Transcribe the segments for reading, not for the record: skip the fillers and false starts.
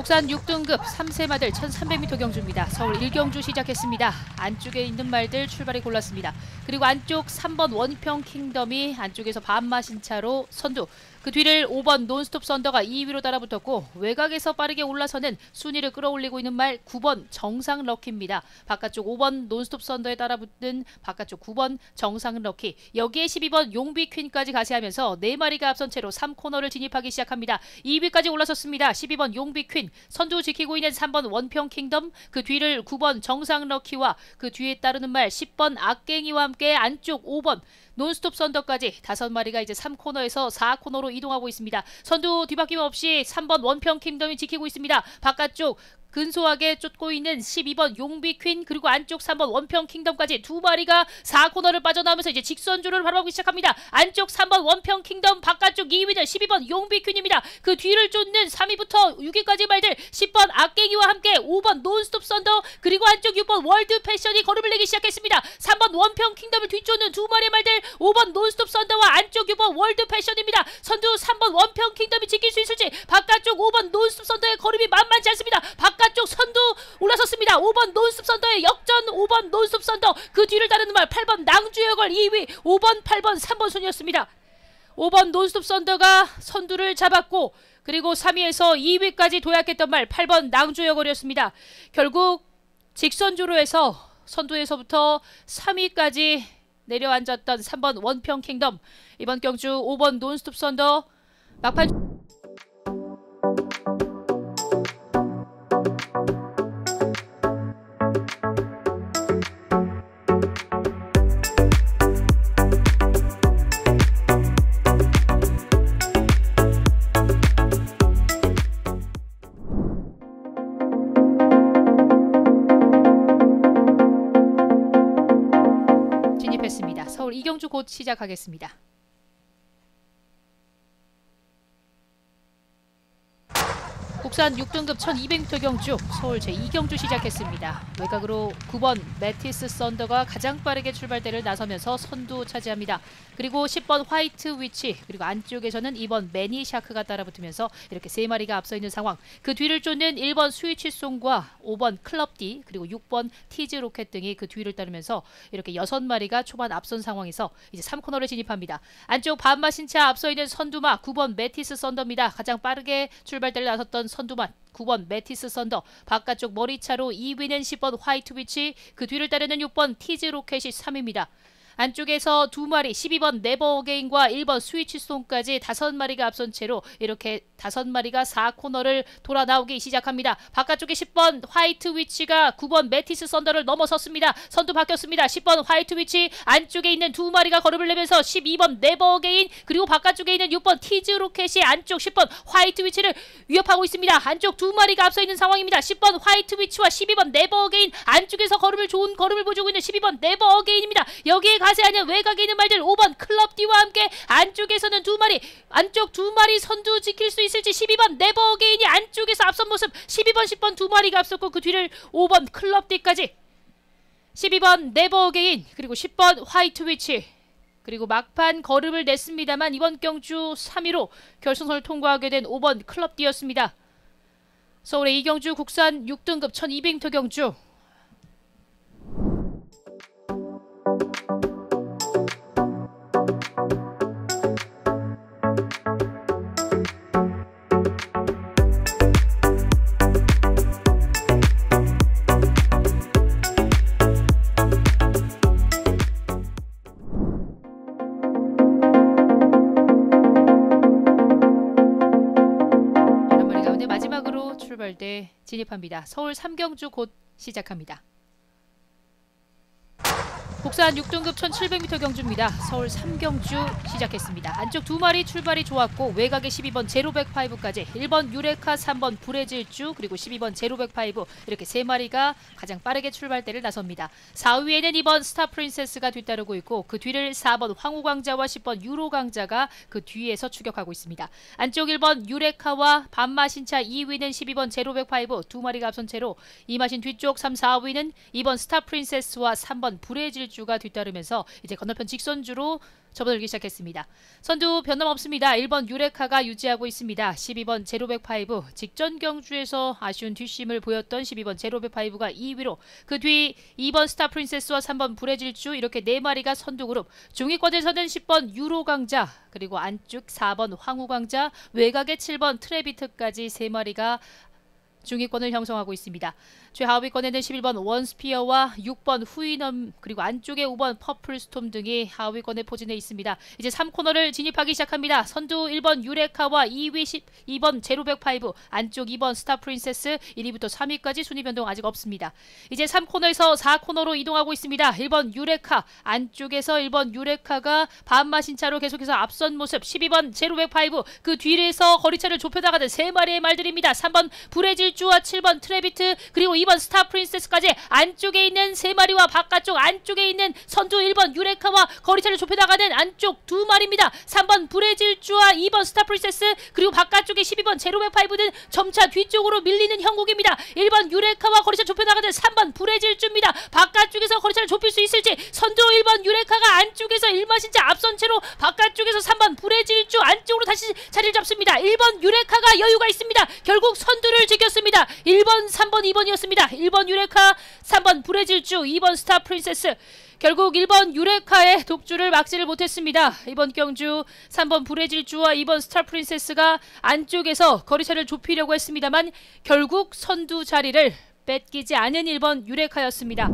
국산 6등급 3세마들 1300m 경주입니다. 서울 1경주 시작했습니다. 안쪽에 있는 말들 출발이 골랐습니다. 그리고 안쪽 3번 원평 킹덤이 안쪽에서 반마신차로 선두. 그 뒤를 5번 논스톱 썬더가 2위로 따라붙었고 외곽에서 빠르게 올라서는 순위를 끌어올리고 있는 말 9번 정상 럭키입니다. 바깥쪽 5번 논스톱 썬더에 따라붙는 바깥쪽 9번 정상 럭키. 여기에 12번 용비 퀸까지 가세하면서 4마리가 앞선 채로 3코너를 진입하기 시작합니다. 2위까지 올라섰습니다. 12번 용비 퀸. 선두 지키고 있는 3번 원평 킹덤. 그 뒤를 9번 정상 럭키와 그 뒤에 따르는 말 10번 악갱이와 함께 안쪽 5번 논스톱 썬더까지 5마리가 이제 3코너에서 4코너로 이동하고 있습니다. 선두 뒤바뀜 없이 3번 원평 킹덤이 지키고 있습니다. 바깥쪽 근소하게 쫓고 있는 12번 용비 퀸 그리고 안쪽 3번 원평 킹덤까지 2마리가 4코너를 빠져나오면서 이제 직선주를 바라보기 시작합니다. 안쪽 3번 원평 킹덤 바깥쪽 2위는 12번 용비 퀸입니다. 그 뒤를 쫓는 3위부터 6위까지 말들 10번 악갱이와 함께 5번 논스톱 썬더 그리고 안쪽 6번 월드 패션이 걸음을 내기 시작했습니다. 3번 원평 킹덤을 뒤쫓는 2마리의 말들 5번 논스톱 썬더와 안쪽 6번 월드 패션입니다. 선두 3번 원평 킹덤이 지킬 수 있을지 바깥쪽 5번 논스톱 썬더의 걸음이 만만치 않습니다. 바깥쪽 선두 올라섰습니다. 5번 논스톱 썬더의 역전 5번 논스톱 썬더 그 뒤를 따르는 말 8번 낭주여걸 2위 5번 8번 3번 순이었습니다. 5번 논스톱 썬더가 선두를 잡았고 그리고 3위에서 2위까지 도약했던 말 8번 낭주여걸이었습니다. 결국 직선주로 해서 선두에서부터 3위까지 내려앉았던 3번 원평 킹덤 이번 경주 5번 논스톱 썬더 막판 진입했습니다. 서울 2경주 곧 시작하겠습니다. 국산 6등급 1200m 경주 서울 제2경주 시작했습니다. 외곽으로 9번 메티스 썬더가 가장 빠르게 출발대를 나서면서 선두 차지합니다. 그리고 10번 화이트 위치 그리고 안쪽에서는 2번 매니 샤크가 따라붙으면서 이렇게 3마리가 앞서 있는 상황. 그 뒤를 쫓는 1번 스위치송과 5번 클럽 D 그리고 6번 티즈 로켓 등이 그 뒤를 따르면서 이렇게 6마리가 초반 앞선 상황에서 이제 3코너를 진입합니다. 안쪽 반마신차 앞서 있는 선두마 9번 메티스 썬더입니다. 가장 빠르게 출발대를 나섰던 선두만 9번 메티스 썬더 바깥쪽 머리차로 2위는 10번 화이트 위치 그 뒤를 따르는 6번 티즈 로켓이 3위입니다. 안쪽에서 2마리 12번 네버 어게인과 1번 스위치송까지 5마리가 앞선 채로 이렇게 5마리가 4코너를 돌아 나오기 시작합니다. 바깥쪽에 10번 화이트 위치가 9번 메티스 썬더를 넘어섰습니다. 선두 바뀌었습니다. 10번 화이트 위치 안쪽에 있는 2마리가 걸음을 내면서 12번 네버 어게인 그리고 바깥쪽에 있는 6번 티즈 로켓이 안쪽 10번 화이트 위치를 위협하고 있습니다. 안쪽 2마리가 앞서 있는 상황입니다. 10번 화이트 위치와 12번 네버 어게인 안쪽에서 좋은 걸음을 보여주고 있는 12번 네버 어게인입니다. 여기에 가세하는 외곽에 있는 말들 5번 클럽 D와 함께 안쪽에서는 2마리 안쪽 2마리 선두 지킬 수 있을지 12번 네버 어게인이 안쪽에서 앞선 모습 12번 10번 2마리가 앞섰고 그 뒤를 5번 클럽 D까지 12번 네버 어게인 그리고 10번 화이트 위치 그리고 막판 걸음을 냈습니다만 이번 경주 3위로 결승선을 통과하게 된 5번 클럽 D였습니다. 서울의 이경주 국산 6등급 1200m 경주 마지막으로 출발대 진입합니다. 서울 3경주 곧 시작합니다. 국산 6등급 1700m 경주입니다. 서울 3경주 시작했습니다. 안쪽 2마리 출발이 좋았고 외곽에 12번 제로백 파이브까지 1번 유레카 3번 브레질주 그리고 12번 제로백 파이브 이렇게 3마리가 가장 빠르게 출발대를 나섭니다. 4위에는 2번 스타 프린세스가 뒤따르고 있고 그 뒤를 4번 황후광자와 10번 유로광자가 그 뒤에서 추격하고 있습니다. 안쪽 1번 유레카와 반마신차 2위는 12번 제로백 파이브 2마리가 앞선 채로 이마신 뒤쪽 3, 4위는 2번 스타 프린세스와 3번 브레질주 불해질주가 뒤따르면서 이제 건너편 직선주로 접어들기 시작했습니다. 선두 변함없습니다. 1번 유레카가 유지하고 있습니다. 12번 제로백파이브 직전 경주에서 아쉬운 뒷심을 보였던 12번 제로백파이브가 2위로 그 뒤 2번 스타프린세스와 3번 불해질주 이렇게 4마리가 선두 그룹. 중위권에서는 10번 유로강자 그리고 안쪽 4번 황후강자 외곽의 7번 트레비트까지 3마리가 중위권을 형성하고 있습니다. 최하위권에는 11번 원스피어와 6번 후이넘 그리고 안쪽에 5번 퍼플스톰 등이 하위권에 포진해 있습니다. 이제 3코너를 진입하기 시작합니다. 선두 1번 유레카와 2번 제로백파이브 안쪽 2번 스타프린세스 1위부터 3위까지 순위 변동 아직 없습니다. 이제 3코너에서 4코너로 이동하고 있습니다. 1번 유레카 안쪽에서 1번 유레카가 반마신차로 계속해서 앞선 모습 12번 제로백파이브 그 뒤에서 거리차를 좁혀나가는 3마리의 말들입니다. 3번 불해질주와 7번 트레비트 그리고 2번 스타프린세스까지 안쪽에 있는 3마리와 바깥쪽 안쪽에 있는 선두 1번 유레카와 거리차를 좁혀나가는 안쪽 2마리입니다. 3번 불해질주와 2번 스타프린세스 그리고 바깥쪽에 12번 제로백파이브는 점차 뒤쪽으로 밀리는 형국입니다. 1번 유레카와 거리차 좁혀나가는 3번 불해질주입니다. 바깥쪽에서 거리차를 좁힐 수 있을지 선두 1번 유레카가 안쪽에서 1마신차 앞선 채로 바깥쪽에서 3번 불해질주 안쪽으로 다시 자리를 잡습니다. 1번 유레카가 여유가 있습니다. 결국 선두를 지켰습니다. 1번, 3번, 2번이었습니다. 1번 유레카, 3번 불해질주, 2번 스타프린세스. 결국 1번 유레카의 독주를 막지를 못했습니다. 이번 경주 3번 불해질주와 2번 스타프린세스가 안쪽에서 거리차를 좁히려고 했습니다만 결국 선두 자리를 뺏기지 않은 1번 유레카였습니다.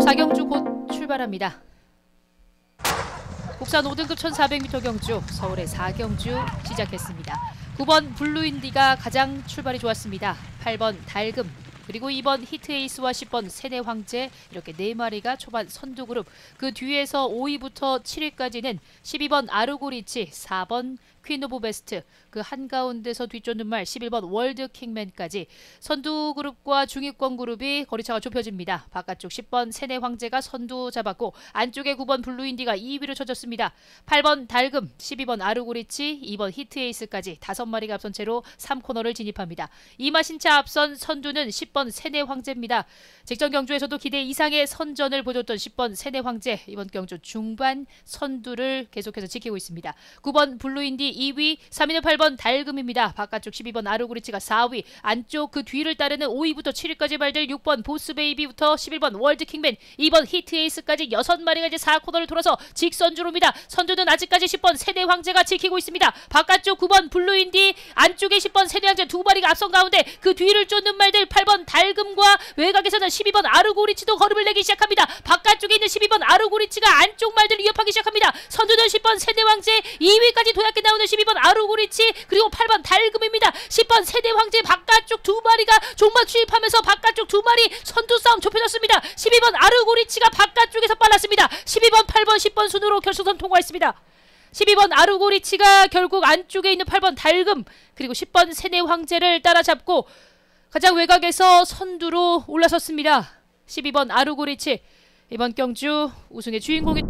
사경주 곧 출발합니다. 국산 5등급 1400m 경주 서울의 4경주 시작했습니다. 9번 블루인디가 가장 출발이 좋았습니다. 8번 달금 그리고 2번 히트에이스와 10번 세네황제 이렇게 4마리가 초반 선두 그룹. 그 뒤에서 5위부터 7위까지는 12번 아르고리치 4번 퀸 오브 베스트 그 한가운데서 뒤쫓는 말 11번 월드 킹맨까지 선두 그룹과 중위권 그룹이 거리차가 좁혀집니다. 바깥쪽 10번 세네 황제가 선두 잡았고 안쪽에 9번 블루인디가 2위로 쳐졌습니다. 8번 달금, 12번 아르고리치, 2번 히트에이스까지 5마리가 앞선 채로 3코너를 진입합니다. 이마신차 앞선 선두는 10번 세네 황제입니다. 직전 경주에서도 기대 이상의 선전을 보여줬던 10번 세네 황제 이번 경주 중반 선두를 계속해서 지키고 있습니다. 9번 블루인디 2위, 3위는 8번 달금입니다. 바깥쪽 12번 아르고리치가 4위, 안쪽 그 뒤를 따르는 5위부터 7위까지 말들 6번 보스베이비부터 11번 월드킹맨, 2번 히트에이스까지 6마리가 이제 4코너를 돌아서 직선주로입니다. 선두는 아직까지 10번 세네황제가 지키고 있습니다. 바깥쪽 9번 블루인디, 안쪽에 10번 세네황제 2마리가 앞선 가운데 그 뒤를 쫓는 말들 8번 달금과 외곽에서는 12번 아르고리치도 걸음을 내기 시작합니다. 바깥쪽에 있는 12번 아르고리치가 안쪽 말들을 위협하기 시작합니다. 선두는 10번 세네황제, 2위까지 도약해 나오는 12번 아르고리치 그리고 8번 달금입니다. 10번 세네황제 바깥쪽 2마리가 종마 추입하면서 바깥쪽 2마리 선두 싸움 좁혀졌습니다. 12번 아르고리치가 바깥쪽에서 빨랐습니다. 12번, 8번, 10번 순으로 결승선 통과했습니다. 12번 아르고리치가 결국 안쪽에 있는 8번 달금 그리고 10번 세네황제를 따라잡고 가장 외곽에서 선두로 올라섰습니다. 12번 아르고리치 이번 경주 우승의 주인공이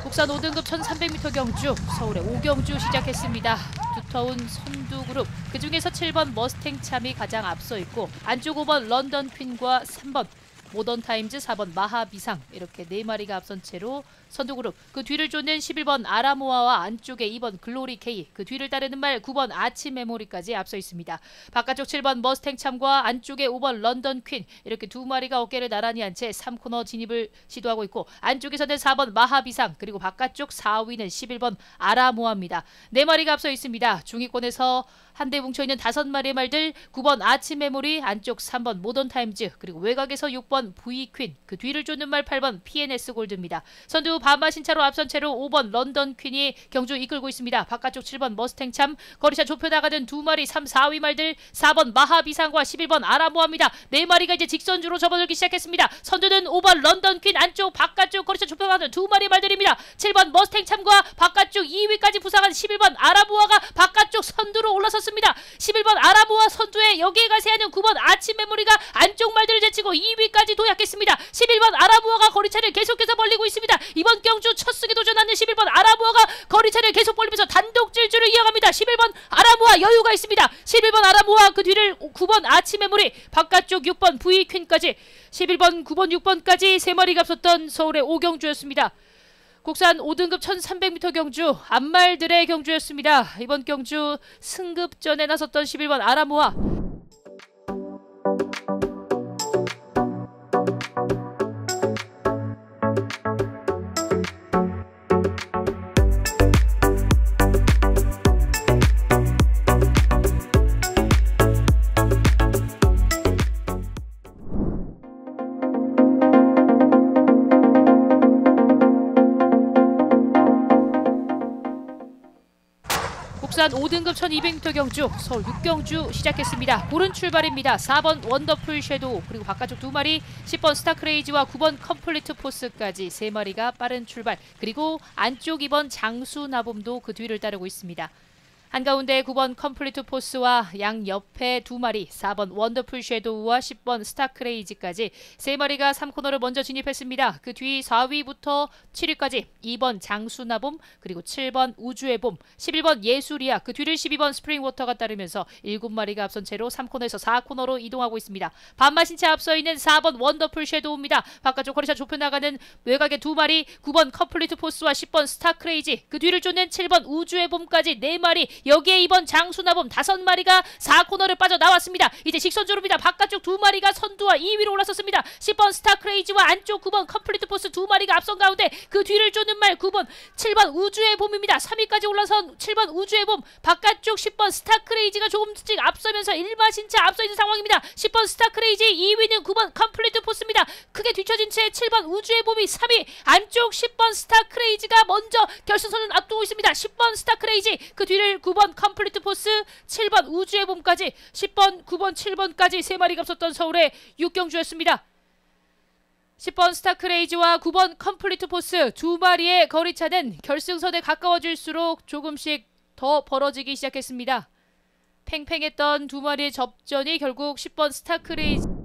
국산 5등급 1300m 경주 서울의 5경주 시작했습니다. 두터운 선두 그룹 그중에서 7번 머스탱 참이 가장 앞서 있고 안쪽 5번 런던 퀸과 3번 모던타임즈, 4번 마하비상 이렇게 4마리가 앞선 채로 선두그룹. 그 뒤를 쫓는 11번 아라모아와 안쪽에 2번 글로리케이, 그 뒤를 따르는 말 9번 아치메모리까지 앞서 있습니다. 바깥쪽 7번 머스탱 참과 안쪽에 5번 런던 퀸 이렇게 2마리가 어깨를 나란히 한 채 3코너 진입을 시도하고 있고, 안쪽에서는 4번 마하비상 그리고 바깥쪽 4위는 11번 아라모아입니다. 4마리가 앞서 있습니다. 중위권에서 한데 뭉쳐있는 5마리의 말들, 9번 아치메모리, 안쪽 3번 모던타임즈, 그리고 외곽에서 6번 V퀸, 그 뒤를 쫓는 말 8번 PNS 골드입니다. 선두 반마신차로 앞선 채로 5번 런던 퀸이 경주 이끌고 있습니다. 바깥쪽 7번 머스탱 참, 거리차 좁혀나가는 2마리 3, 4위 말들, 4번 마하비상과 11번 아라모아입니다. 4마리가 이제 직선주로 접어들기 시작했습니다. 선두는 5번 런던 퀸, 안쪽 바깥쪽 거리차 좁혀나가는 2마리 말들입니다. 7번 머스탱 참과 바깥쪽 2위까지 부상한 11번 아라모아가 바깥쪽 선두로 올라섰습니다. 11번 아라모아 선두에 여기에 가세하는 9번 아치메모리가 안쪽 말들을 제치고 2위까지 도약했습니다. 11번 아라모아가 거리차를 계속해서 벌리고 있습니다. 이번 경주 첫 승에 도전하는 11번 아라모아가 거리차를 계속 벌리면서 단독 질주를 이어갑니다. 11번 아라모아 여유가 있습니다. 11번 아라모아, 그 뒤를 9번 아치메모리, 바깥쪽 6번 V퀸까지 11번, 9번, 6번까지 3마리가 앞섰던 서울의 오경주였습니다. 국산 5등급 1300m 경주, 앞말들의 경주였습니다. 이번 경주 승급전에 나섰던 11번 아라모아. 국산 5등급 1200m 경주, 서울 6경주 시작했습니다. 고른 출발입니다. 4번 원더풀 섀도우, 그리고 바깥쪽 2마리, 10번 스타크레이지와 9번 컴플리트 포스까지 3마리가 빠른 출발, 그리고 안쪽 2번 장수나봄도 그 뒤를 따르고 있습니다. 한가운데 9번 컴플리트 포스와 양 옆에 2마리, 4번 원더풀 섀도우와 10번 스타크레이지까지 3마리가 3코너를 먼저 진입했습니다. 그 뒤 4위부터 7위까지 2번 장수나봄, 그리고 7번 우주의 봄, 11번 예술이야, 그 뒤를 12번 스프링워터가 따르면서 7마리가 앞선 채로 3코너에서 4코너로 이동하고 있습니다. 반마신 채 앞서 있는 4번 원더풀 섀도우입니다. 바깥쪽 거리차 좁혀나가는 외곽의 2마리, 9번 컴플리트 포스와 10번 스타크레이지, 그 뒤를 쫓는 7번 우주의 봄까지 4마리, 여기에 2번 장수나봄 5마리가 4코너를 빠져나왔습니다. 이제 직선주로입니다. 바깥쪽 2마리가 선두와 2위로 올라섰습니다. 10번 스타크레이지와 안쪽 9번 컴플리트 포스 2마리가 앞선 가운데 그 뒤를 쫓는 말 9번 7번 우주의 봄입니다. 3위까지 올라선 7번 우주의 봄, 바깥쪽 10번 스타크레이지가 조금씩 앞서면서 일마신차 앞서 있는 상황입니다. 10번 스타크레이지, 2위는 9번 컴플리트 포스입니다. 크게 뒤처진 채 7번 우주의 봄이 3위, 안쪽 10번 스타크레이지가 먼저 결승선을 앞두고 있습니다. 10번 스타크레이지, 그 뒤를 9번 컴플리트 포스, 7번 우주의 봄까지 10번, 9번, 7번까지 3마리가 앞섰던 서울의 6경주였습니다. 10번 스타크레이지와 9번 컴플리트 포스 2마리의 거리차는 결승선에 가까워질수록 조금씩 더 벌어지기 시작했습니다. 팽팽했던 2마리의 접전이 결국 10번 스타크레이지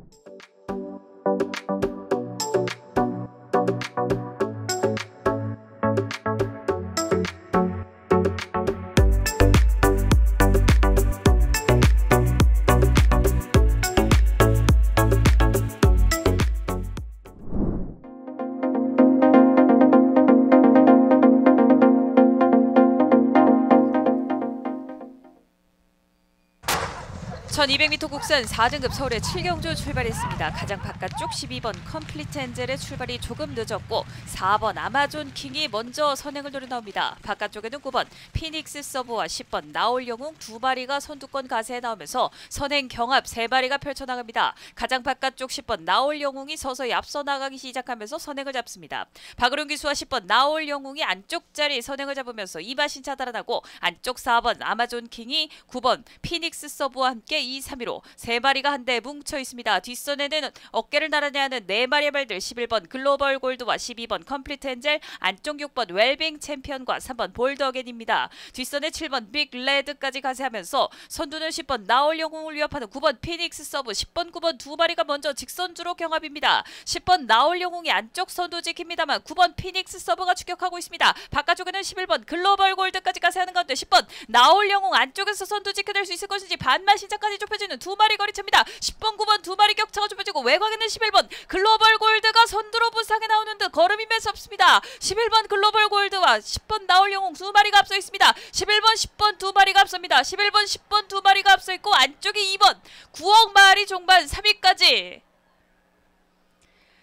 (1200m) 국산 4등급 서울의 7경주 출발했습니다. 가장 바깥쪽 12번 컴플리트 엔젤의 출발이 조금 늦었고 4번 아마존 킹이 먼저 선행을 노려 나옵니다. 바깥쪽에는 9번 피닉스 서브와 10번 나올 영웅 2마리가 선두권 가세에 나오면서 선행 경합 3마리가 펼쳐나갑니다. 가장 바깥쪽 10번 나올 영웅이 서서히 앞서 나가기 시작하면서 선행을 잡습니다. 박으룡 기수와 10번 나올 영웅이 안쪽 자리 선행을 잡으면서 이마신차 달아나고, 안쪽 4번 아마존 킹이 9번 피닉스 서브와 함께 2, 3위로 3마리가 한데 뭉쳐 있습니다. 뒷선에는 어깨를 나란히 하는 4마리의 말들, 11번 글로벌 골드와 12번 컴플리트 엔젤, 안쪽 6번 웰빙 챔피언과 3번 볼드 어겐입니다. 뒷선에 7번 빅 레드까지 가세하면서 선두는 10번 나올 영웅을 위협하는 9번 피닉스 서브, 10번, 9번 2마리가 먼저 직선주로 경합입니다. 10번 나올 영웅이 안쪽 선두 지킵니다만 9번 피닉스 서브가 추격하고 있습니다. 바깥쪽에는 11번 글로벌 골드까지 가세하는 가운데 10번 나올 영웅 안쪽에서 선두 지켜낼 수 있을 것인지 반마신차까지 격차까지 좁혀지는 두 마리 거리차입니다. 10번 9번 두 마리 격차가 좁혀지고 외곽에는 11번 글로벌 골드가 선두로 부상에 나오는 듯 걸음이 매섭습니다. 11번 글로벌 골드와 10번 나올 영웅 두 마리가 앞서 있습니다. 11번 10번 두 마리가 앞섭니다. 11번 10번 두 마리가 앞서 있고 안쪽에 2번 9억 마리 종반 3위까지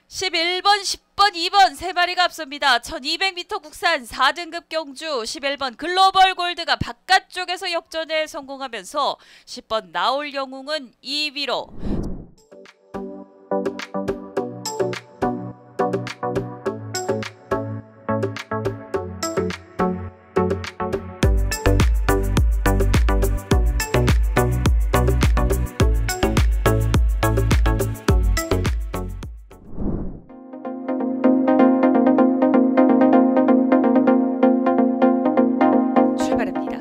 11번 10번 2번 세 마리가 앞섭니다. 1200m 국산 4등급 경주 11번 글로벌 골드가 바깥쪽에서 역전에 성공하면서 10번 나올 영웅은 2위로 출발합니다.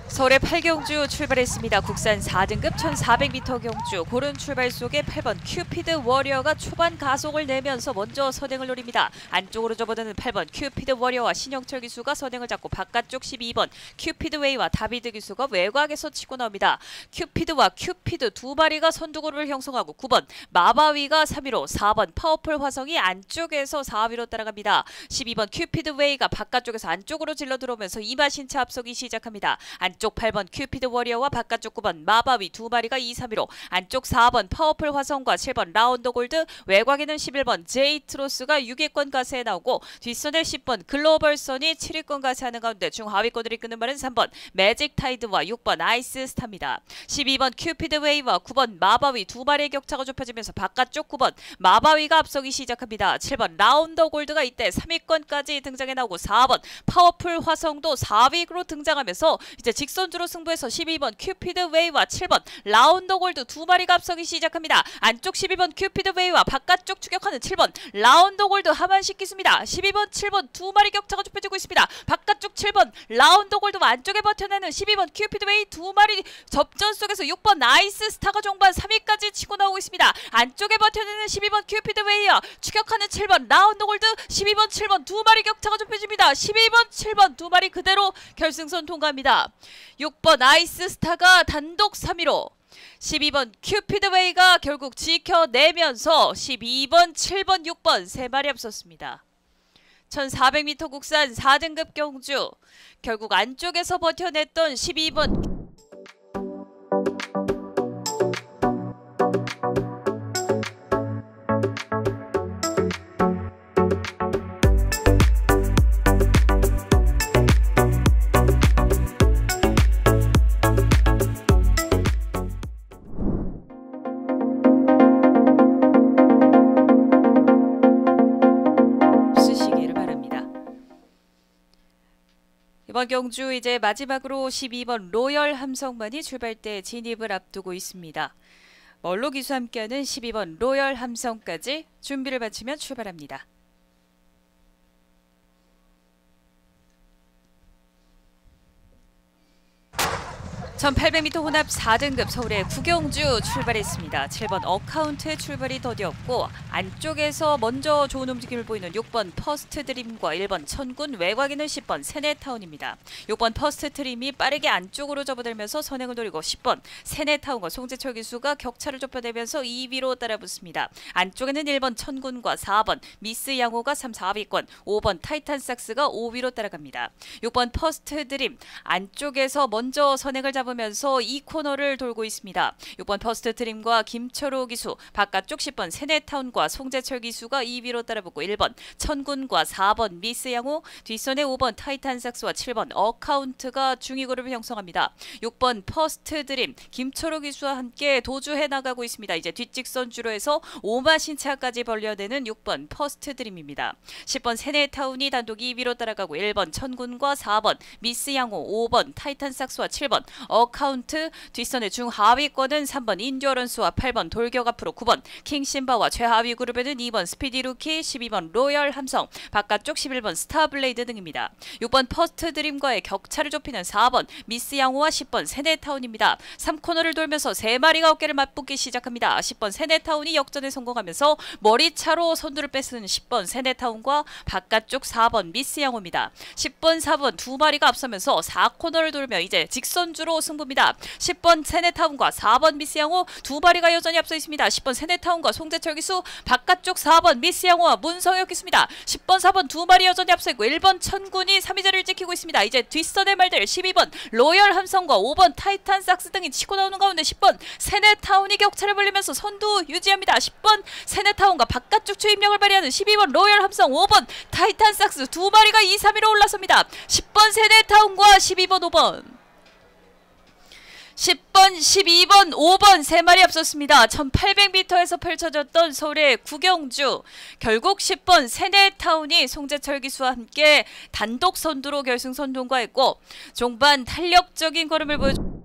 서울의 8경주 출발했습니다. 국산 4등급 1400m 경주. 고른 출발 속에 8번 큐피드 워리어가 초반 가속을 내면서 먼저 선행을 노립니다. 안쪽으로 접어드는 8번 큐피드 워리어와 신영철 기수가 선행을 잡고 바깥쪽 12번 큐피드 웨이와 다비드 기수가 외곽에서 치고 나옵니다. 큐피드와 큐피드 두 마리가 선두그룹을 형성하고 9번 마바위가 3위로 4번 파워풀 화성이 안쪽에서 4위로 따라갑니다. 12번 큐피드 웨이가 바깥쪽에서 안쪽으로 질러 들어오면서 이마신차 앞서기 시작합니다. 안쪽 8번 큐피드 워리어와 바깥쪽 9번 마바위 두 마리가 2, 3위로 안쪽 4번 파워풀 화성과 7번 라운더 골드 외곽에는 11번 제이트로스가 6위권 가세에 나오고 뒷선에 10번 글로벌 선이 7위권 가세하는 가운데 중하위권들이 끄는 말은 3번 매직 타이드와 6번 아이스 스타입니다. 12번 큐피드 웨이와 9번 마바위 두 마리의 격차가 좁혀지면서 바깥쪽 9번 마바위가 앞서기 시작합니다. 7번 라운더 골드가 이때 3위권까지 등장해 나오고 4번 파워풀 화성도 4위로 등장하면서 이제 직선주로 승부해서 12번 큐피드 웨이와 7번 라운더 골드 두 마리가 앞서기 시작합니다. 안쪽 12번 큐피드 웨이와 바깥쪽 추격하는 7번 라운더 골드 하만식 기수입니다. 12번 7번 두 마리 격차가 좁혀지고 있습니다. 바깥쪽 7번 라운더 골드와 안쪽에 버텨내는 12번 큐피드 웨이 두 마리 접전 속에서 6번 아이스 스타가 종반 3위까지 치고 나오고 있습니다. 안쪽에 버텨내는 12번 큐피드 웨이와 추격하는 7번 라운더 골드 12번 7번 두 마리 격차가 좁혀집니다. 12번 7번 두 마리 그대로 결승선 통과합니다. 6번 아이스 스타가 단독 3위로 12번 큐피드 웨이가 결국 지켜내면서 12번 7번 6번 세 마리 앞섰습니다. 1400m 국산 4등급 경주 결국 안쪽에서 버텨냈던 12번 이번 경주 이제 마지막으로 12번 로열 함성만이 출발대 진입을 앞두고 있습니다. 멀로 기수 함께하는 12번 로열 함성까지 준비를 마치면 출발합니다. 1800m 혼합 4등급 서울의 구경주 출발했습니다. 7번 어카운트의 출발이 더디었고 안쪽에서 먼저 좋은 움직임을 보이는 6번 퍼스트 드림과 1번 천군 외곽에는 10번 세네타운입니다. 6번 퍼스트 드림이 빠르게 안쪽으로 접어들면서 선행을 노리고 10번 세네타운과 송재철 기수가 격차를 좁혀내면서 2위로 따라붙습니다. 안쪽에는 1번 천군과 4번 미스 양호가 3, 4위권 5번 타이탄 삭스가 5위로 따라갑니다. 6번 퍼스트 드림 안쪽에서 먼저 선행을 잡으면서 이 코너를 돌고 있습니다. 6번 퍼스트 드림과 김철호 기수, 바깥쪽 10번 세네타운과 송재철 기수가 2위로 따라붙고 1번 천군과 4번 미스 양호, 뒷선에 5번 타이탄 삭스와 7번 어카운트가 중위 그룹을 형성합니다. 6번 퍼스트 드림, 김철호 기수와 함께 도주해 나가고 있습니다. 이제 뒷직선 주로 해서 오마신차까지 벌려내는 6번 퍼스트 드림입니다. 10번 세네타운이 단독 2위로 따라가고 1번 천군과 4번 미스 양호, 5번 타이탄 삭스와 7번 어카운트, 뒷선의 중하위권은 3번 인듀어런스와 8번 돌격 앞으로 9번 킹심바와 최하위 그룹에는 2번 스피디 루키, 12번 로열 함성, 바깥쪽 11번 스타블레이드 등입니다. 6번 퍼스트 드림과의 격차를 좁히는 4번 미스 양호와 10번 세네타운입니다. 3코너를 돌면서 3마리가 어깨를 맞붙기 시작합니다. 10번 세네타운이 역전에 성공하면서 머리차로 선두를 뺏은 10번 세네타운과 바깥쪽 4번 미스 양호입니다. 10번, 4번 두 마리가 앞서면서 4코너를 돌며 이제 직선주로 승부입니다. 10번 세네타운과 4번 미스 양호 두 마리가 여전히 앞서 있습니다. 10번 세네타운과 송재철 기수, 바깥쪽 4번 미스 양호와 문성혁 기수입니다. 10번, 4번 두 마리 여전히 앞서 있고 1번 천군이 3위 자리를 지키고 있습니다. 이제 뒷선의 말들 12번 로열 함성과 5번 타이탄 삭스 등이 치고 나오는 가운데 10번 세네타운이 격차를 벌리면서 선두 유지합니다. 10번 세네타운과 바깥쪽 추임력을 발휘하는 12번 로열 함성, 5번 타이탄 삭스 두 마리가 2, 3위로 올라섭니다. 10번 세네타운과 12번, 5번 10번, 12번, 5번 세 마리 앞섰습니다. 1800m에서 펼쳐졌던 서울의 구경주. 결국 10번 세네타운이 송재철 기수와 함께 단독 선두로 결승선 통과했고 종반 탄력적인 걸음을 보여줍니다.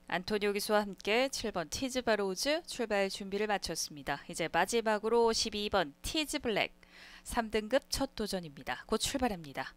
안토니오 기수와 함께 7번 티즈 바로우즈 출발 준비를 마쳤습니다. 이제 마지막으로 12번 티즈 블랙 3등급 첫 도전입니다. 곧 출발합니다.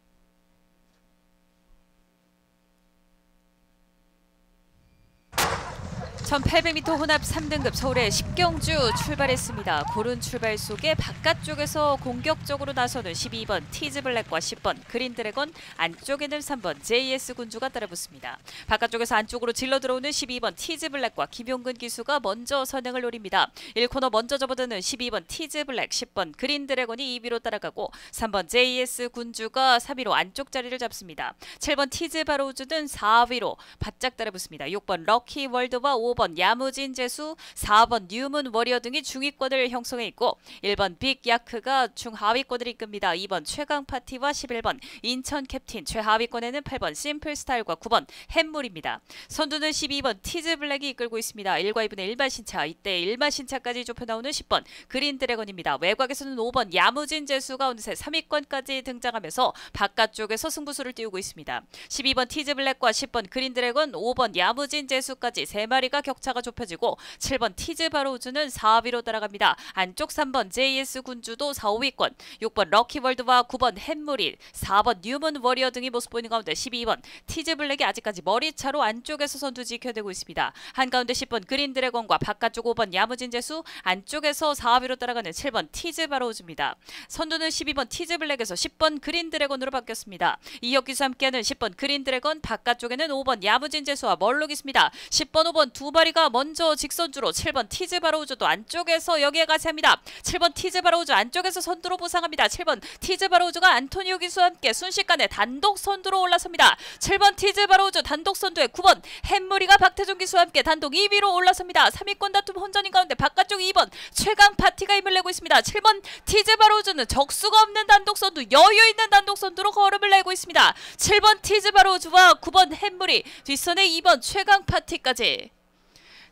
1800m 혼합 3등급 서울의 10경주 출발했습니다. 고른 출발 속에 바깥쪽에서 공격적으로 나서는 12번 티즈블랙과 10번 그린드래곤, 안쪽에는 3번 JS 군주가 따라붙습니다. 바깥쪽에서 안쪽으로 질러 들어오는 12번 티즈블랙과 김용근 기수가 먼저 선행을 노립니다. 1코너 먼저 접어드는 12번 티즈블랙, 10번 그린드래곤이 2위로 따라가고 3번 JS 군주가 3위로 안쪽 자리를 잡습니다. 7번 티즈바로우즈는 4위로 바짝 따라붙습니다. 6번 럭키 월드와 5번 야무진 재수, 4번 뉴문 워리어 등이 중위권을 형성해 있고 1번 빅 야크가 중하위권을 이끕니다. 2번 최강 파티와 11번 인천 캡틴, 최하위권에는 8번 심플 스타일과 9번 햄물입니다. 선두는 12번 티즈 블랙이 이끌고 있습니다. 1과 2분의 1만 신차, 이때 1만 신차까지 좁혀 나오는 10번 그린 드래곤입니다. 외곽에서는 5번 야무진 재수가 어느새 3위권까지 등장하면서 바깥쪽에서 승부수를 띄우고 있습니다. 12번 티즈 블랙과 10번 그린 드래곤, 5번 야무진 재수까지 3마리가 격차가 좁혀지고 7번 티즈 바로우즈는 4위로 따라갑니다. 안쪽 3번 JS 군주도 4, 5위권, 6번 럭키월드와 9번 햄물이, 4번 뉴문 워리어 등이 모습 보이는 가운데 12번 티즈 블랙이 아직까지 머리차로 안쪽에서 선두 지켜내고 있습니다. 한가운데 10번 그린 드래곤과 바깥쪽 5번 야무진 재수, 안쪽에서 4위로 따라가는 7번 티즈 바로우즈입니다. 선두는 12번 티즈 블랙에서 10번 그린 드래곤으로 바뀌었습니다. 이혁기수 함께하는 10번 그린 드래곤, 바깥쪽에는 5번 야무진 재수와 멀록 있습니다. 10번, 5번 두 마리가 먼저 직선주로 7번 티즈 바로우즈도 안쪽에서 여기에 가세합니다. 7번 티즈 바로우즈 안쪽에서 선두로 보상합니다. 7번 티즈 바로우즈가 안토니오 기수와 함께 순식간에 단독 선두로 올라섭니다. 7번 티즈 바로우즈 단독 선두에 9번 햄무리가 박태종 기수와 함께 단독 2위로 올라섭니다. 3위권 다툼 혼전인 가운데 바깥쪽 2번 최강 파티가 힘을 내고 있습니다. 7번 티즈 바로우즈는 적수가 없는 단독 선두, 여유 있는 단독 선두로 걸음을 내고 있습니다. 7번 티즈 바로우즈와 9번 햄무리, 뒷선에 2번 최강 파티까지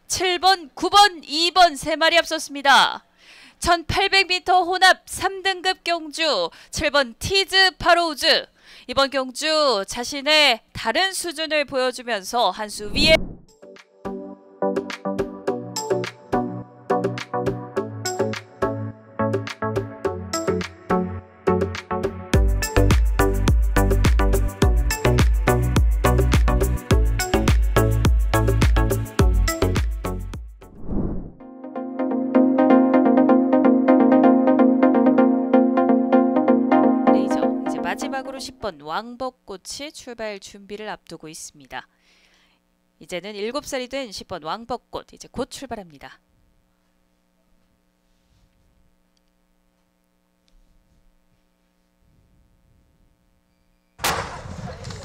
7번, 9번, 2번 세 마리 앞섰습니다. 1800m 혼합 3등급 경주 7번 티즈 바로우즈, 이번 경주 자신의 다른 수준을 보여주면서 한 수 위에 마지막으로 10번 왕벚꽃이 출발 준비를 앞두고 있습니다. 이제는 7살이 된 10번 왕벚꽃, 이제 곧 출발합니다.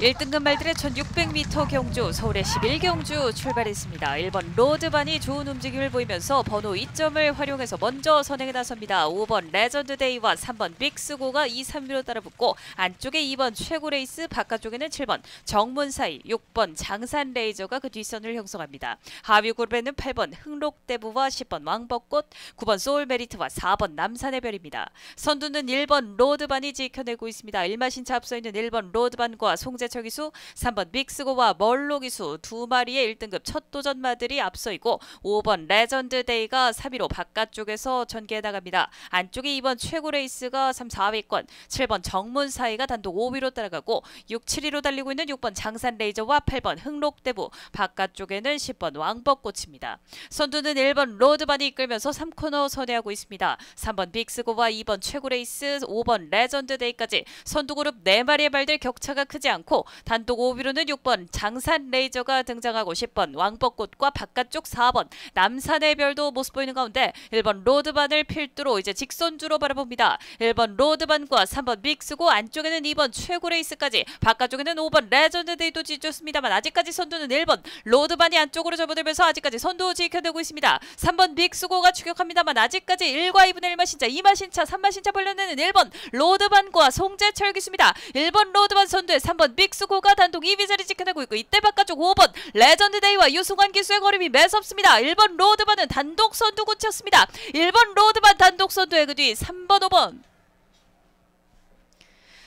1등급 말들의 1600m 경주 서울의 11경주 출발했습니다. 1번 로드반이 좋은 움직임을 보이면서 번호 2점을 활용해서 먼저 선행에 나섭니다. 5번 레전드데이와 3번 빅스고가 2, 3위로 따라붙고 안쪽에 2번 최고레이스, 바깥쪽에는 7번 정문사이, 6번 장산레이저가 그 뒷선을 형성합니다. 하위 그룹에는 8번 흥록대부와 10번 왕벚꽃, 9번 소울메리트와 4번 남산해별입니다. 선두는 1번 로드반이 지켜내고 있습니다. 1마신차 앞서 있는 1번 로드반과 송재철 기수, 3번 빅스고와 멀로 기수 두 마리의 1등급 첫 도전마들이 앞서 있고 5번 레전드데이가 3위로 바깥쪽에서 전개해 나갑니다. 안쪽에 2번 최고레이스가 3, 4위권, 7번 정문사이가 단독 5위로 따라가고 6, 7위로 달리고 있는 6번 장산레이저와 8번 흥록대부, 바깥쪽에는 10번 왕벚꽃입니다. 선두는 1번 로드반이 이끌면서 3코너 선회하고 있습니다. 3번 빅스고와 2번 최고레이스, 5번 레전드데이까지 선두그룹 4마리의 말들 격차가 크지 않고 단독 5위로는 6번 장산레이저가 등장하고 10번 왕벚꽃과 바깥쪽 4번 남산해별도 모습 보이는 가운데 1번 로드반을 필두로 이제 직선주로 바라봅니다. 1번 로드반과 3번 빅스고, 안쪽에는 2번 최고레이스까지, 바깥쪽에는 5번 레전드데이도 지켰습니다만 아직까지 선두는 1번 로드반이 안쪽으로 접어들면서 아직까지 선두 지켜내고 있습니다. 3번 빅스고가 추격합니다만 아직까지 1과 2분의 1마신차, 2마신차, 3마신차 벌려내는 1번 로드반과 송재철 기수입니다. 1번 로드반 선두에 3번 빅스고가 단독 2위 자리 지켜내고 있고 이때 바깥쪽 5번 레전드데이와 유승환 기수의 걸음이 매섭습니다. 1번 로드반은 단독 선두 굳혔습니다. 1번 로드반 단독 선두에 그 뒤 3번, 5번.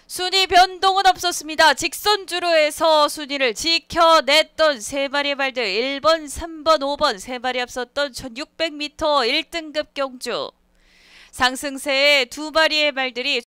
순위 변동은 없었습니다. 직선주로 해서 순위를 지켜냈던 세 마리의 말들 1번, 3번, 5번 세 마리 앞섰던 1600m 1등급 경주. 상승세에 두 마리의 말들이